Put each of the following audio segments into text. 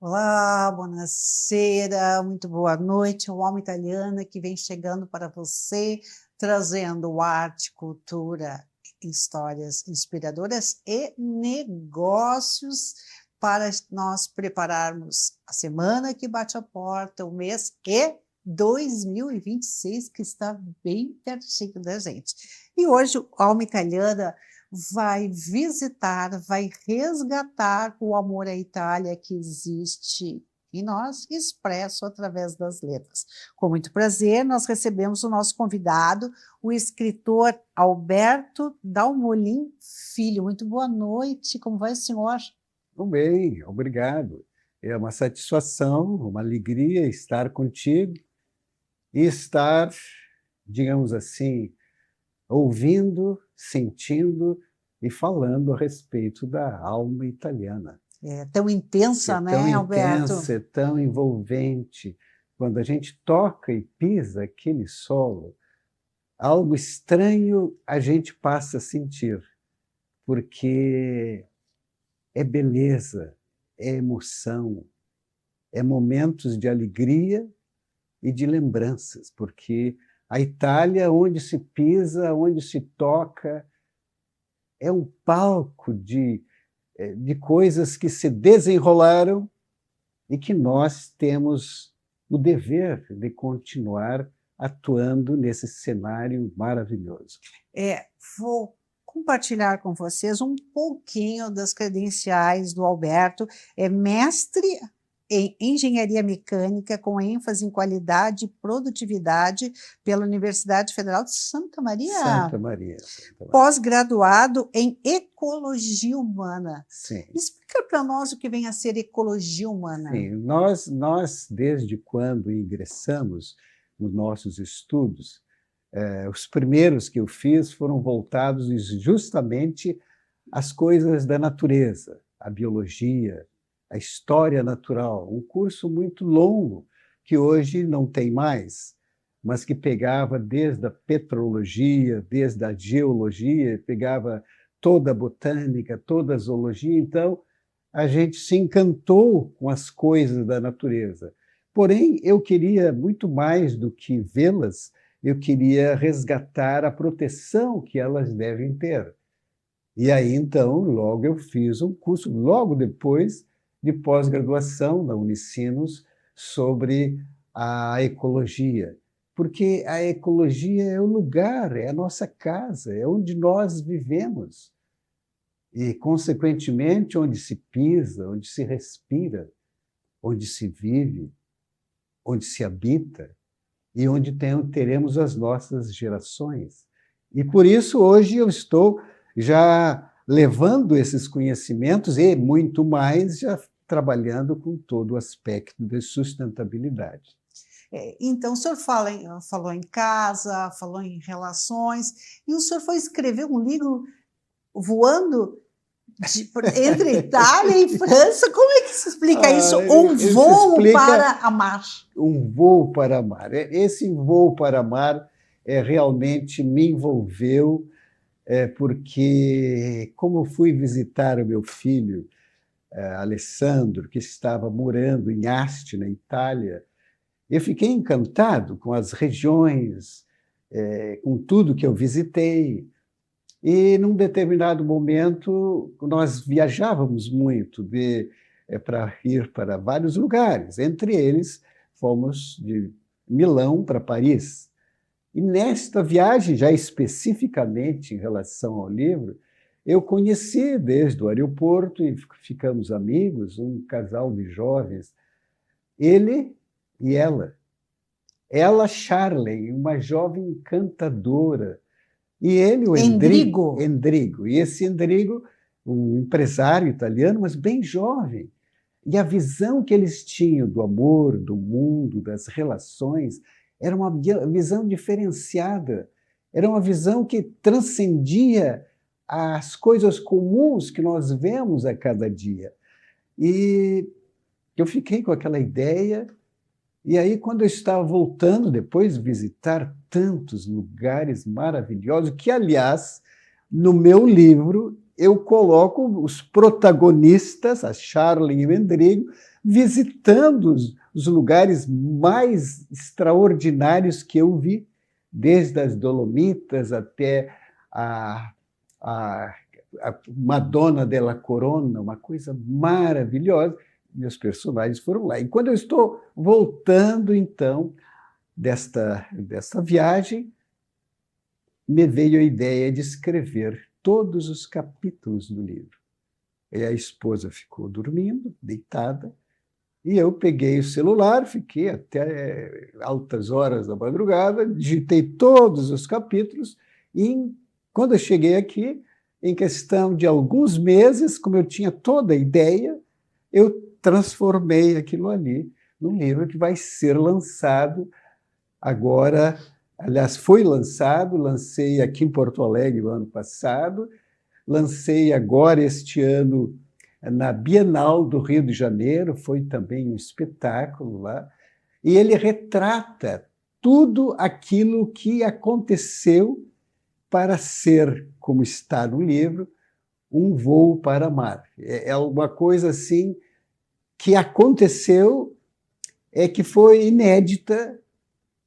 Olá, buonasera, muito boa noite. O Alma Italiana que vem chegando para você, trazendo arte, cultura, histórias inspiradoras e negócios para nós prepararmos a semana que bate a porta, o mês e 2026, que está bem pertinho da gente. E hoje o Alma Italiana vai visitar, vai resgatar o amor à Itália que existe em nós, expresso através das letras. Com muito prazer, nós recebemos o nosso convidado, o escritor Alberto Dalmolin Filho. Muito boa noite, como vai, senhor? Tudo bem, obrigado. É uma satisfação, uma alegria estar contigo e estar, digamos assim, ouvindo, sentindo e falando a respeito da alma italiana. É tão intensa, né, tão Alberto? Intensa, é tão envolvente. Quando a gente toca e pisa aquele solo, algo estranho a gente passa a sentir, porque é beleza, é emoção, é momentos de alegria e de lembranças, porque a Itália, onde se pisa, onde se toca, é um palco de coisas que se desenrolaram e que nós temos o dever de continuar atuando nesse cenário maravilhoso. Vou compartilhar com vocês um pouquinho das credenciais do Alberto. É mestre em Engenharia Mecânica, com ênfase em qualidade e produtividade pela Universidade Federal de Santa Maria. Santa Maria. Pós-graduado em Ecologia Humana. Sim. Explica para nós o que vem a ser Ecologia Humana. Sim, nós desde quando ingressamos nos nossos estudos, os primeiros que eu fiz foram voltados justamente às coisas da natureza, à biologia, a história natural, um curso muito longo, que hoje não tem mais, mas que pegava desde a petrologia, desde a geologia, pegava toda a botânica, toda a zoologia. Então, a gente se encantou com as coisas da natureza. Porém, eu queria muito mais do que vê-las, eu queria resgatar a proteção que elas devem ter. E aí, então, logo eu fiz um curso, logo depois, de pós-graduação na Unicinos sobre a ecologia, porque a ecologia é o lugar, é a nossa casa, é onde nós vivemos e, consequentemente, onde se pisa, onde se respira, onde se vive, onde se habita e onde teremos as nossas gerações. E, por isso, hoje eu estou já levando esses conhecimentos e muito mais, já trabalhando com todo o aspecto de sustentabilidade. Então, o senhor falou em casa, falou em relações, e o senhor foi escrever um livro voando entre Itália e França. Como é que se explica isso? Um voo para amar. Um voo para amar. Esse voo para amar realmente me envolveu, porque, como eu fui visitar o meu filho, Alessandro, que estava morando em Asti, na Itália, eu fiquei encantado com as regiões, com tudo que eu visitei. E, num determinado momento, nós viajávamos muito para ir para vários lugares. Entre eles, fomos de Milão para Paris. E, nesta viagem, já especificamente em relação ao livro, eu conheci desde o aeroporto e ficamos amigos, um casal de jovens, ele e ela. Ela, Charley, uma jovem encantadora, e ele, o Endrigo. E esse Endrigo, um empresário italiano, mas bem jovem. E a visão que eles tinham do amor, do mundo, das relações, era uma visão diferenciada, era uma visão que transcendia as coisas comuns que nós vemos a cada dia. E eu fiquei com aquela ideia, e aí, quando eu estava voltando, depois de visitar tantos lugares maravilhosos, que, aliás, no meu livro, eu coloco os protagonistas, a Charley e o Endrigo, visitando os lugares mais extraordinários que eu vi, desde as Dolomitas até a Madonna della Corona, uma coisa maravilhosa. Meus personagens foram lá. E quando eu estou voltando, então, desta viagem, me veio a ideia de escrever todos os capítulos do livro. E a esposa ficou dormindo, deitada, e eu peguei o celular, fiquei até altas horas da madrugada, digitei todos os capítulos, e quando eu cheguei aqui, em questão de alguns meses, como eu tinha toda a ideia, eu transformei aquilo ali num livro que vai ser lançado agora. Aliás, foi lançado, lancei aqui em Porto Alegre no ano passado, lancei agora este ano na Bienal do Rio de Janeiro, foi também um espetáculo lá, e ele retrata tudo aquilo que aconteceu para ser, como está no livro, um voo para Marte. É uma coisa assim que aconteceu, que foi inédita,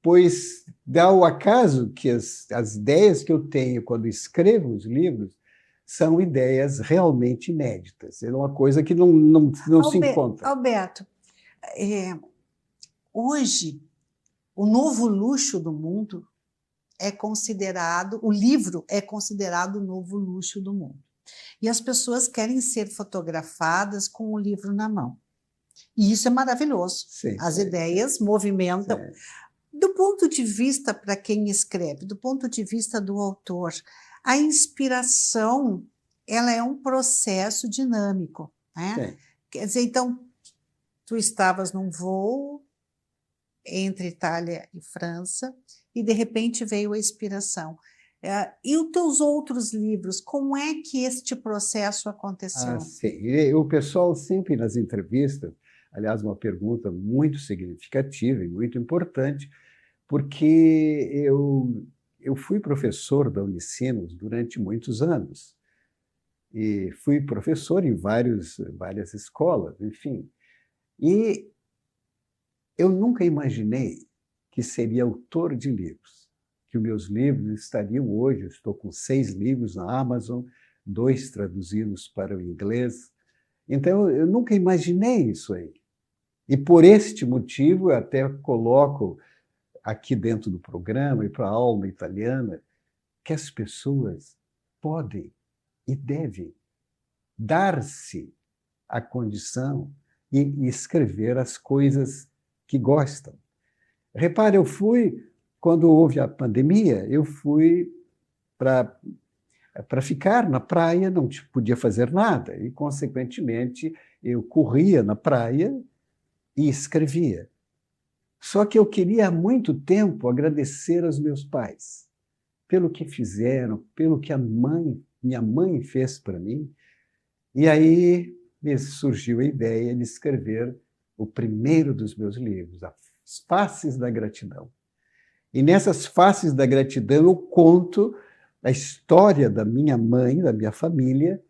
pois dá o acaso que as ideias que eu tenho quando escrevo os livros são ideias realmente inéditas. É uma coisa que não se encontra. Alberto, hoje, o novo luxo do mundo é considerado, o livro é considerado o novo luxo do mundo. E as pessoas querem ser fotografadas com o livro na mão. E isso é maravilhoso. Sim, as ideias movimentam. Sim. Do ponto de vista para quem escreve, do ponto de vista do autor, a inspiração, ela é um processo dinâmico, né? Quer dizer, então, tu estavas num voo entre Itália e França e, de repente, veio a inspiração. E os teus outros livros, como é que este processo aconteceu? Sim. E o pessoal sempre nas entrevistas, aliás, uma pergunta muito significativa e muito importante, porque eu fui professor da Unicinos durante muitos anos, e fui professor em várias escolas, enfim. E eu nunca imaginei que seria autor de livros, que os meus livros estariam hoje, eu estou com 6 livros na Amazon, 2 traduzidos para o inglês. Então, eu nunca imaginei isso aí. E por este motivo, eu até coloco aqui dentro do programa e para a Alma Italiana, que as pessoas podem e devem dar-se a condição e escrever as coisas que gostam. Repare, quando houve a pandemia, eu fui para ficar na praia, não podia fazer nada, e, consequentemente, eu corria na praia e escrevia. Só que eu queria há muito tempo agradecer aos meus pais pelo que fizeram, pelo que minha mãe fez para mim. E aí me surgiu a ideia de escrever o primeiro dos meus livros, As Faces da Gratidão. E nessas Faces da Gratidão eu conto a história da minha mãe, da minha família.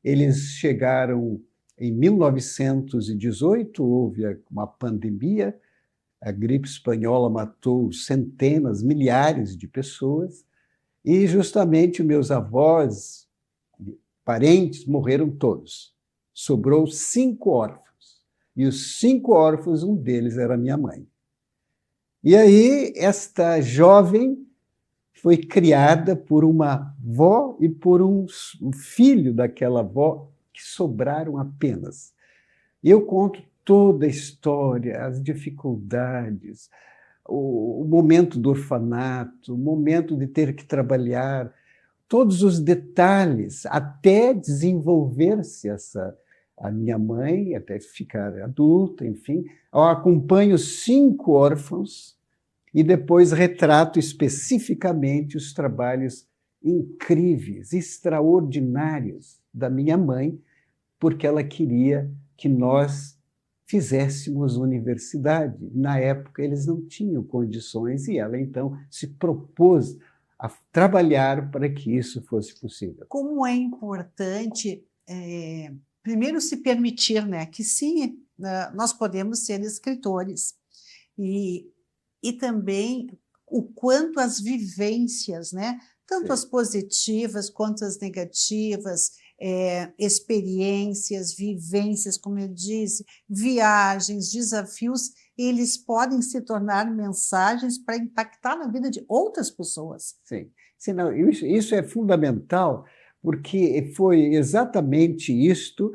Eles chegaram em 1918, houve uma pandemia, a gripe espanhola matou centenas, milhares de pessoas, e justamente meus avós, parentes, morreram todos. Sobrou 5 órfãos. E os 5 órfãos, um deles era minha mãe. E aí, esta jovem foi criada por uma avó e por um filho daquela avó, que sobraram apenas. E eu conto toda a história, as dificuldades, o momento do orfanato, o momento de ter que trabalhar, todos os detalhes, até desenvolver-se a minha mãe, até ficar adulta, enfim. Eu acompanho 5 órfãos e depois retrato especificamente os trabalhos incríveis, extraordinários da minha mãe, porque ela queria que nós fizéssemos universidade. Na época, eles não tinham condições e ela, então, se propôs a trabalhar para que isso fosse possível. Como é importante, primeiro, se permitir, né, que sim, nós podemos ser escritores. E também o quanto as vivências, né? Tanto Sim. as positivas quanto as negativas, experiências, vivências, como eu disse, viagens, desafios, eles podem se tornar mensagens para impactar na vida de outras pessoas. Sim. Sim, não, isso é fundamental, porque foi exatamente isto,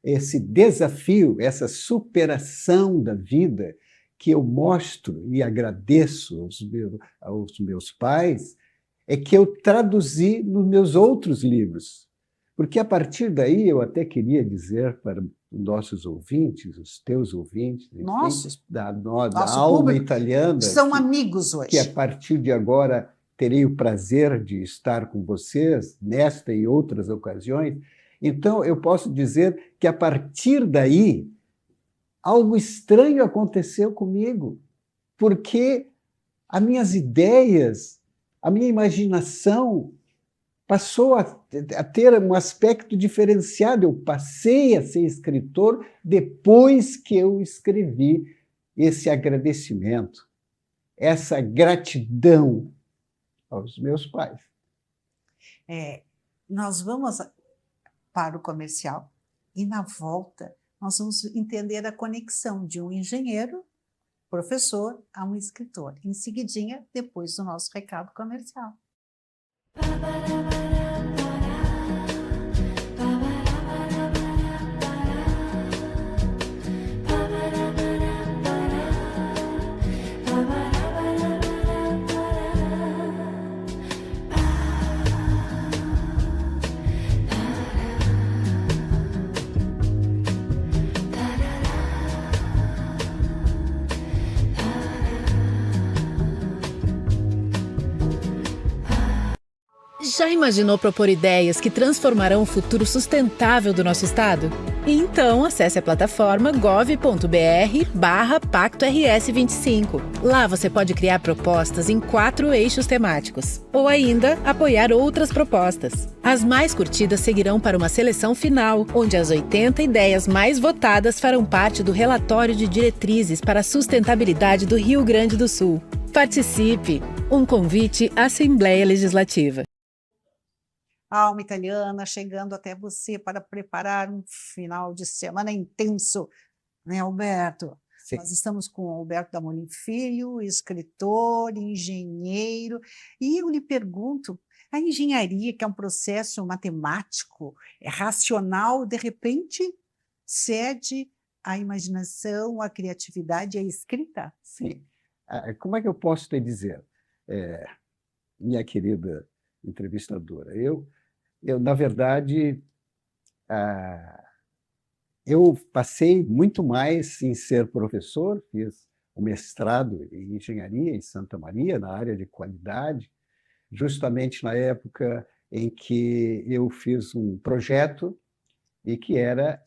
esse desafio, essa superação da vida que eu mostro e agradeço aos meus pais, é que eu traduzi nos meus outros livros. Porque, a partir daí, eu até queria dizer para os nossos ouvintes, os teus ouvintes, enfim, da alma italiana, são amigos hoje. Que, a partir de agora, terei o prazer de estar com vocês, nesta e outras ocasiões. Então, eu posso dizer que, a partir daí, algo estranho aconteceu comigo, porque as minhas ideias, a minha imaginação passou a ter um aspecto diferenciado. Eu passei a ser escritor depois que eu escrevi esse agradecimento, essa gratidão aos meus pais. Nós vamos para o comercial e, na volta, nós vamos entender a conexão de um engenheiro, professor, a um escritor. Em seguidinha, depois do nosso recado comercial. Já imaginou propor ideias que transformarão o futuro sustentável do nosso estado? Então, acesse a plataforma gov.br/PactoRS25. Lá você pode criar propostas em 4 eixos temáticos, ou ainda apoiar outras propostas. As mais curtidas seguirão para uma seleção final, onde as 80 ideias mais votadas farão parte do relatório de diretrizes para a sustentabilidade do Rio Grande do Sul. Participe! Um convite à Assembleia Legislativa. Alma Italiana chegando até você para preparar um final de semana intenso, né, Alberto? Sim. Nós estamos com o Alberto Damolin Filho, escritor, engenheiro, e eu lhe pergunto, a engenharia, que é um processo matemático, racional, de repente cede à imaginação, à criatividade e à escrita? Sim. Como é que eu posso te dizer, minha querida entrevistadora? Eu, na verdade, eu passei muito mais em ser professor, fiz o mestrado em engenharia em Santa Maria, na área de qualidade, justamente na época em que eu fiz um projeto e que era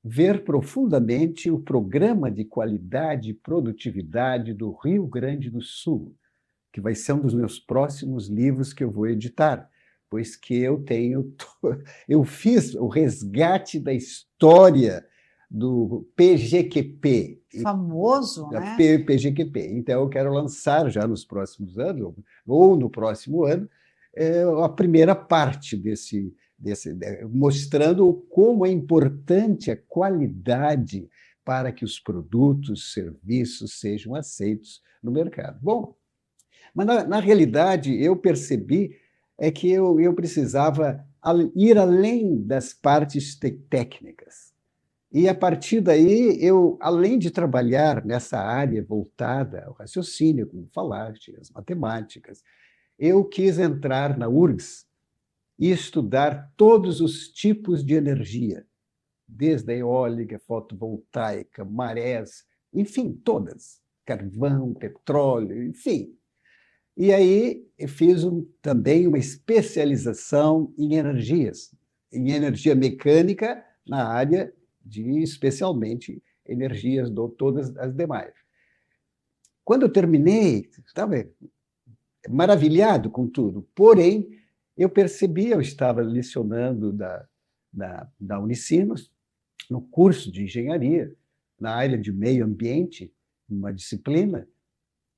ver profundamente o programa de qualidade e produtividade do Rio Grande do Sul, que vai ser um dos meus próximos livros que eu vou editar, pois que eu fiz o resgate da história do PGQP. Famoso, né? PGQP. Então, eu quero lançar já nos próximos anos, ou no próximo ano, a primeira parte desse, mostrando como é importante a qualidade para que os produtos, serviços sejam aceitos no mercado. Bom, mas na realidade eu percebi que eu precisava ir além das partes técnicas. E a partir daí, além de trabalhar nessa área voltada ao raciocínio, como falaste, as matemáticas, eu quis entrar na URGS e estudar todos os tipos de energia, desde a eólica, fotovoltaica, marés, enfim, todas, carvão, petróleo, enfim. E aí eu fiz também uma especialização em energias, em energia mecânica, na área de, especialmente, energias, todas as demais. Quando eu terminei, estava maravilhado com tudo, porém, eu percebi, eu estava lecionando da Unicinos, no curso de engenharia, na área de meio ambiente, uma disciplina,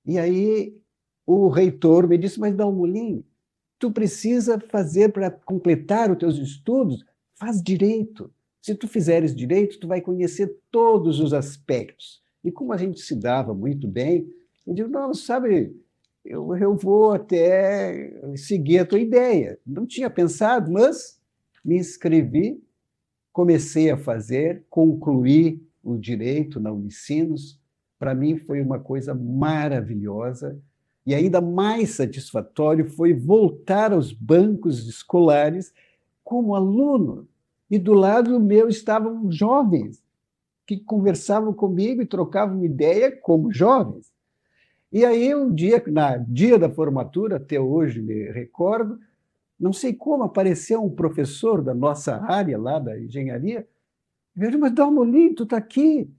e aí o reitor me disse, mas Dalmolin, tu precisa fazer para completar os teus estudos, faz direito. Se tu fizeres direito, tu vai conhecer todos os aspectos. E como a gente se dava muito bem, eu digo, não, sabe, eu vou até seguir a tua ideia. Não tinha pensado, mas me inscrevi, comecei a fazer, concluí o direito na Unicinos. Para mim foi uma coisa maravilhosa. E ainda mais satisfatório foi voltar aos bancos escolares como aluno. E do lado meu estavam jovens que conversavam comigo e trocavam ideia como jovens. E aí, um dia, no dia da formatura, até hoje me recordo, não sei como, apareceu um professor da nossa área, lá da engenharia, e eu disse, mas Dalmolin, tu está aqui.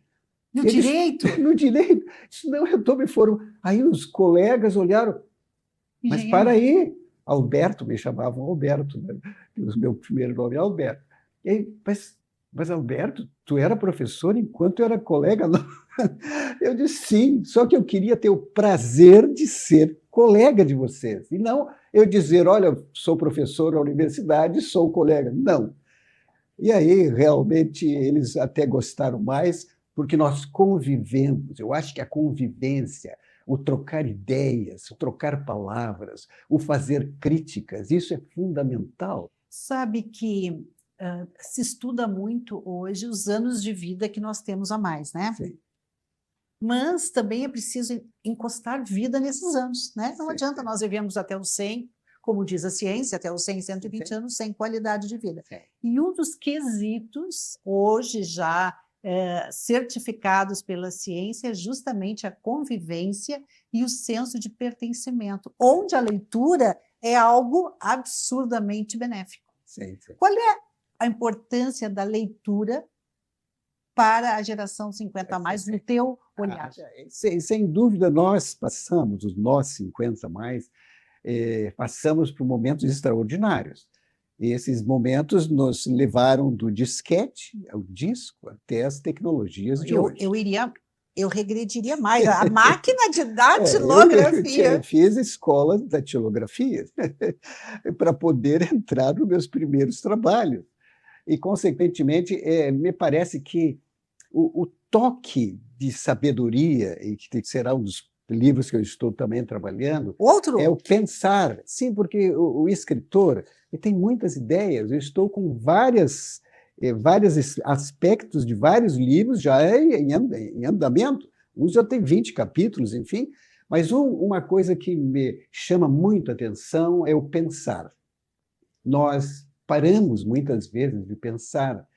No direito? No direito. Disse, não, eu estou me formando. Aí os colegas olharam, mas para aí, Alberto, me chamavam Alberto, né? O meu primeiro nome é Alberto. E aí, mas Alberto, tu era professor enquanto eu era colega? Não. Eu disse sim, só que eu queria ter o prazer de ser colega de vocês, e não eu dizer, olha, eu sou professor da universidade, sou colega. Não. E aí, realmente, eles até gostaram mais, porque nós convivemos. Eu acho que a convivência, o trocar ideias, o trocar palavras, o fazer críticas, isso é fundamental. Sabe que se estuda muito hoje os anos de vida que nós temos a mais, né? Sim. Mas também é preciso encostar vida nesses anos, né? Não Sim, adianta nós vivemos até os 100, como diz a ciência, até os 100, 120 anos sem qualidade de vida. Sim. E um dos quesitos, hoje já certificados pela ciência, é justamente a convivência e o senso de pertencimento, onde a leitura é algo absurdamente benéfico. Sim. Qual é a importância da leitura para a geração 50 a mais, no teu olhar? Sem dúvida, nós passamos, os nós 50 a mais, passamos por momentos extraordinários. E esses momentos nos levaram do disquete ao disco até as tecnologias de hoje. Eu regrediria mais. A máquina de datilografia. Eu fiz escola de datilografia para poder entrar nos meus primeiros trabalhos. E, consequentemente, me parece que o toque de sabedoria, e que será um dos livros que eu estou também trabalhando, é o pensar. Sim, porque o escritor ele tem muitas ideias. Eu estou com vários aspectos de vários livros já em andamento. Uns já tem 20 capítulos, enfim. Mas uma coisa que me chama muito a atenção é o pensar. Nós paramos muitas vezes de pensar,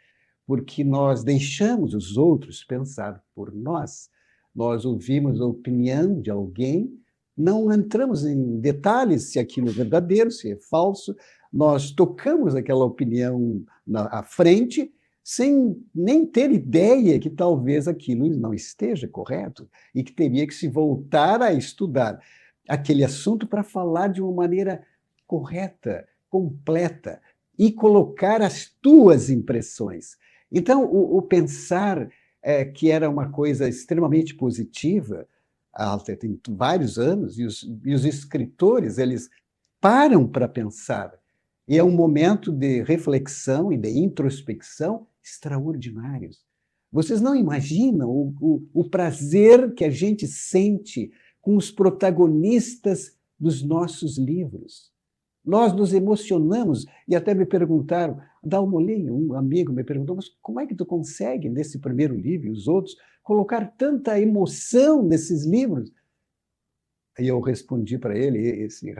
porque nós deixamos os outros pensar por nós. Nós ouvimos a opinião de alguém, não entramos em detalhes se aquilo é verdadeiro, se é falso, nós tocamos aquela opinião à frente, sem nem ter ideia que talvez aquilo não esteja correto e que teria que se voltar a estudar aquele assunto para falar de uma maneira correta, completa, e colocar as tuas impressões. Então, o pensar, que era uma coisa extremamente positiva, tem vários anos, e os escritores, eles param para pensar. E é um momento de reflexão e de introspecção extraordinários. Vocês não imaginam o prazer que a gente sente com os protagonistas dos nossos livros. Nós nos emocionamos, e até me perguntaram, Dalmolin, um amigo me perguntou, mas como é que tu consegue, nesse primeiro livro e os outros, colocar tanta emoção nesses livros? Aí eu respondi para ele, esse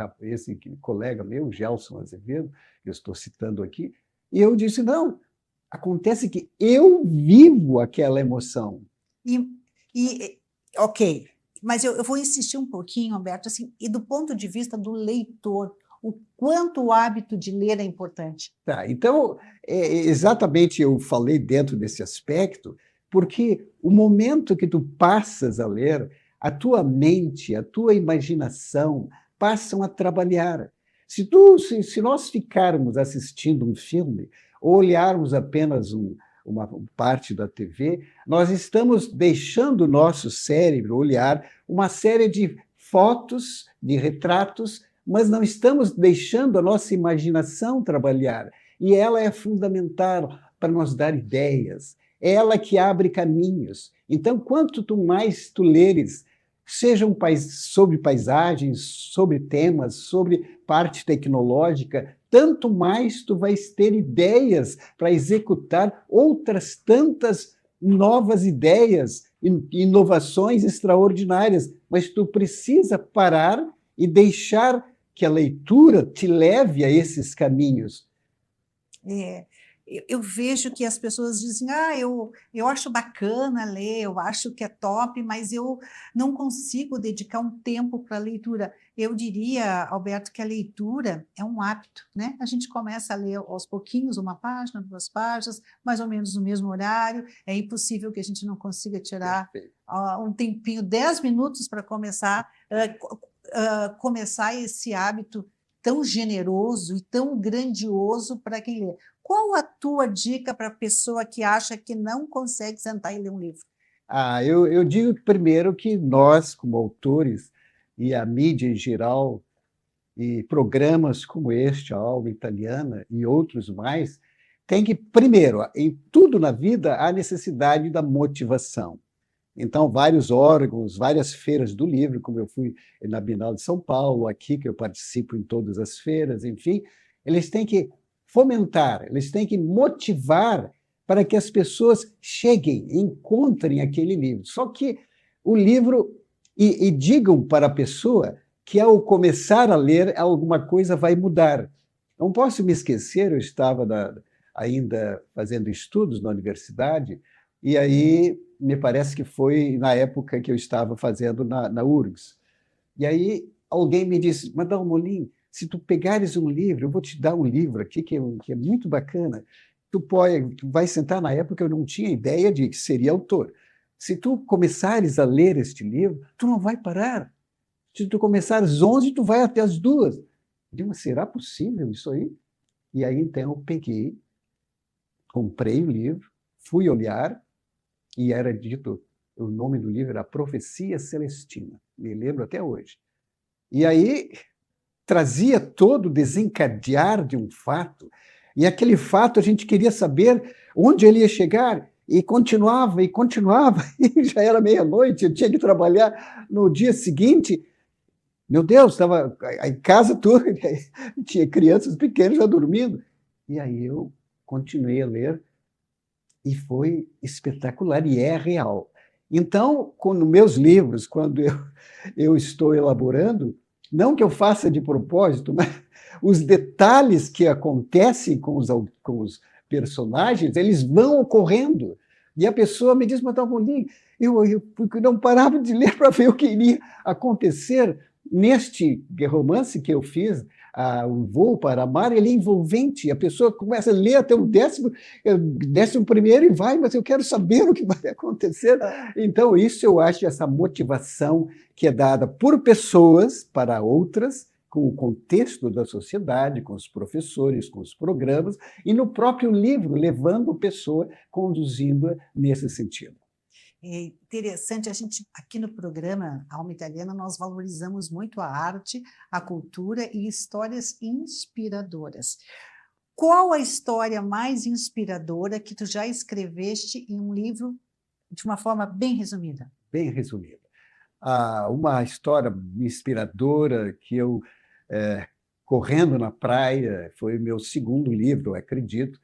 colega meu, Gelson Azevedo, que eu estou citando aqui, e eu disse, não, acontece que eu vivo aquela emoção. Ok, mas eu vou insistir um pouquinho, Alberto, assim, e do ponto de vista do leitor, o quanto o hábito de ler é importante. Tá, então, exatamente eu falei dentro desse aspecto, porque o momento que tu passas a ler, a tua mente, a tua imaginação passam a trabalhar. Se nós ficarmos assistindo um filme, ou olharmos apenas uma parte da TV, nós estamos deixando o nosso cérebro olhar uma série de fotos, de retratos, mas não estamos deixando a nossa imaginação trabalhar. E ela é fundamental para nos dar ideias. É ela que abre caminhos. Então, quanto mais tu leres, sejam sobre paisagens, sobre temas, sobre parte tecnológica, tanto mais tu vais ter ideias para executar outras tantas novas ideias, inovações extraordinárias. Mas tu precisa parar e deixar que a leitura te leve a esses caminhos. Eu vejo que as pessoas dizem, eu acho bacana ler, eu acho que é top, mas eu não consigo dedicar um tempo para a leitura. Eu diria, Alberto, que a leitura é um hábito, né? A gente começa a ler aos pouquinhos, uma página, 2 páginas, mais ou menos no mesmo horário. É impossível que a gente não consiga tirar um tempinho, 10 minutos para começar esse hábito tão generoso e tão grandioso para quem lê. Qual a tua dica para a pessoa que acha que não consegue sentar e ler um livro? Eu digo primeiro que nós, como autores, e a mídia em geral, e programas como este, a Alma Italiana e outros mais, tem que, primeiro, em tudo na vida, há necessidade da motivação. Então, vários órgãos, várias feiras do livro, como eu fui na Bienal de São Paulo, aqui, que eu participo em todas as feiras, enfim, eles têm que fomentar, eles têm que motivar para que as pessoas cheguem, encontrem aquele livro. Só que o livro, e digam para a pessoa que ao começar a ler, alguma coisa vai mudar. Não posso me esquecer, eu estava ainda fazendo estudos na universidade, e aí me parece que foi na época que eu estava fazendo na URGS. E aí alguém me disse, Madame Molim, se tu pegares um livro, eu vou te dar um livro aqui que é muito bacana, tu vai sentar. Na época eu não tinha ideia de que seria autor. Se tu começares a ler este livro, tu não vai parar. Se tu começar às 11, tu vai até às 2. Eu digo, mas será possível isso aí? E aí então eu peguei, comprei o livro, fui olhar, e era dito, o nome do livro era Profecia Celestina, me lembro até hoje. E aí trazia todo o desencadear de um fato, e aquele fato a gente queria saber onde ele ia chegar, e continuava, e já era meia-noite, eu tinha que trabalhar no dia seguinte. Meu Deus, estava em casa tudo, tinha crianças pequenas já dormindo. E aí eu continuei a ler, e foi espetacular, e é real. Então, nos meus livros, quando eu estou elaborando, não que eu faça de propósito, mas os detalhes que acontecem com os personagens, eles vão ocorrendo. E a pessoa me diz, mas eu não parava de ler para ver o que iria acontecer. Neste romance que eu fiz, O Voo para Amar, ele é envolvente. A pessoa começa a ler até o 11º e vai, mas eu quero saber o que vai acontecer. Então, isso eu acho, essa motivação que é dada por pessoas para outras, com o contexto da sociedade, com os professores, com os programas, e no próprio livro, levando a pessoa, conduzindo-a nesse sentido. É interessante, a gente, aqui no programa Alma Italiana, nós valorizamos muito a arte, a cultura e histórias inspiradoras. Qual a história mais inspiradora que tu já escreveste em um livro de uma forma bem resumida? Bem resumida. Uma história inspiradora que eu, correndo na praia, foi o meu segundo livro, eu acredito,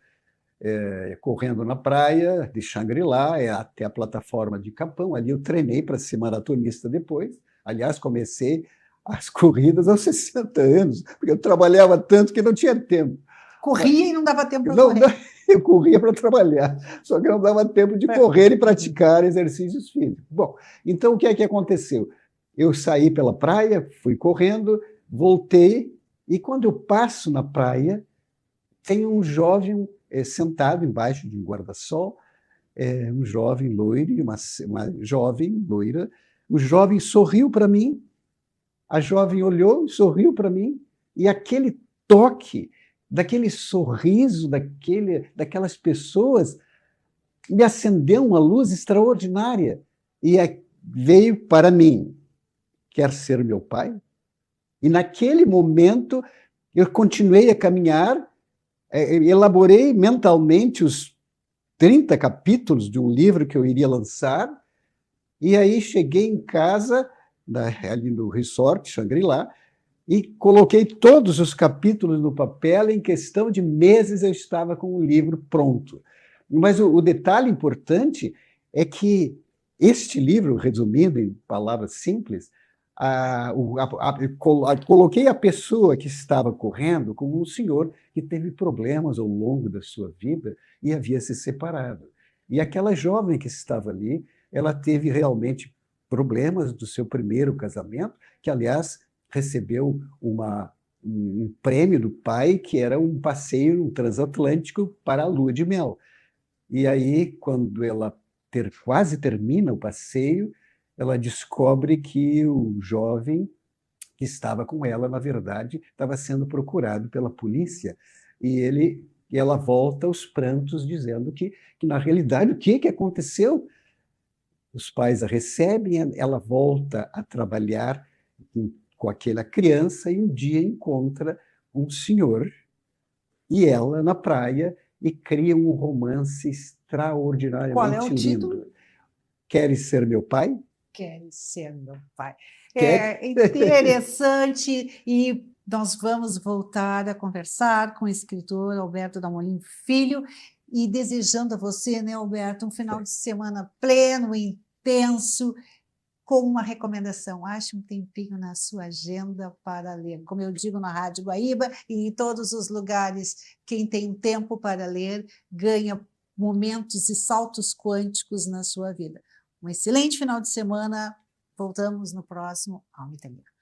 correndo na praia de Xangri-Lá, até a plataforma de Capão. Ali eu treinei para ser maratonista depois. Aliás, comecei as corridas aos 60 anos, porque eu trabalhava tanto que não tinha tempo. Corria e não dava tempo para correr. Eu corria para trabalhar, só que não dava tempo de correr e praticar exercícios físicos. Bom, então o que é que aconteceu? Eu saí pela praia, fui correndo, voltei, e quando eu passo na praia, tem um jovem sentado embaixo de um guarda-sol, um jovem loiro e uma jovem loira. O jovem sorriu para mim, a jovem olhou e sorriu para mim, e aquele toque, daquele sorriso, daquelas pessoas, me acendeu uma luz extraordinária. E veio para mim, quer ser meu pai? E naquele momento eu continuei a caminhar, elaborei mentalmente os 30 capítulos de um livro que eu iria lançar, e aí cheguei em casa, ali no resort Shangri-La, e coloquei todos os capítulos no papel, e em questão de meses eu estava com o livro pronto. Mas o detalhe importante é que este livro, resumindo em palavras simples, coloquei a pessoa que estava correndo como um senhor que teve problemas ao longo da sua vida e havia se separado. E aquela jovem que estava ali, ela teve realmente problemas do seu primeiro casamento, que, aliás, recebeu um prêmio do pai, que era um passeio transatlântico para a lua de mel. E aí, quando ela quase termina o passeio, ela descobre que o jovem que estava com ela, na verdade, estava sendo procurado pela polícia. E ela volta aos prantos, dizendo que na realidade, o que aconteceu? Os pais a recebem, ela volta a trabalhar com aquela criança e um dia encontra um senhor e ela na praia e cria um romance extraordinariamente lindo. Qual é o título? Queres ser meu pai? Queres ser meu pai. É interessante, e nós vamos voltar a conversar com o escritor Alberto Dalmolin Filho, e desejando a você, né, Alberto, um final de semana pleno, intenso, com uma recomendação. Ache um tempinho na sua agenda para ler. Como eu digo na Rádio Guaíba e em todos os lugares, quem tem tempo para ler ganha momentos e saltos quânticos na sua vida. Um excelente final de semana. Voltamos no próximo Alma Italiana.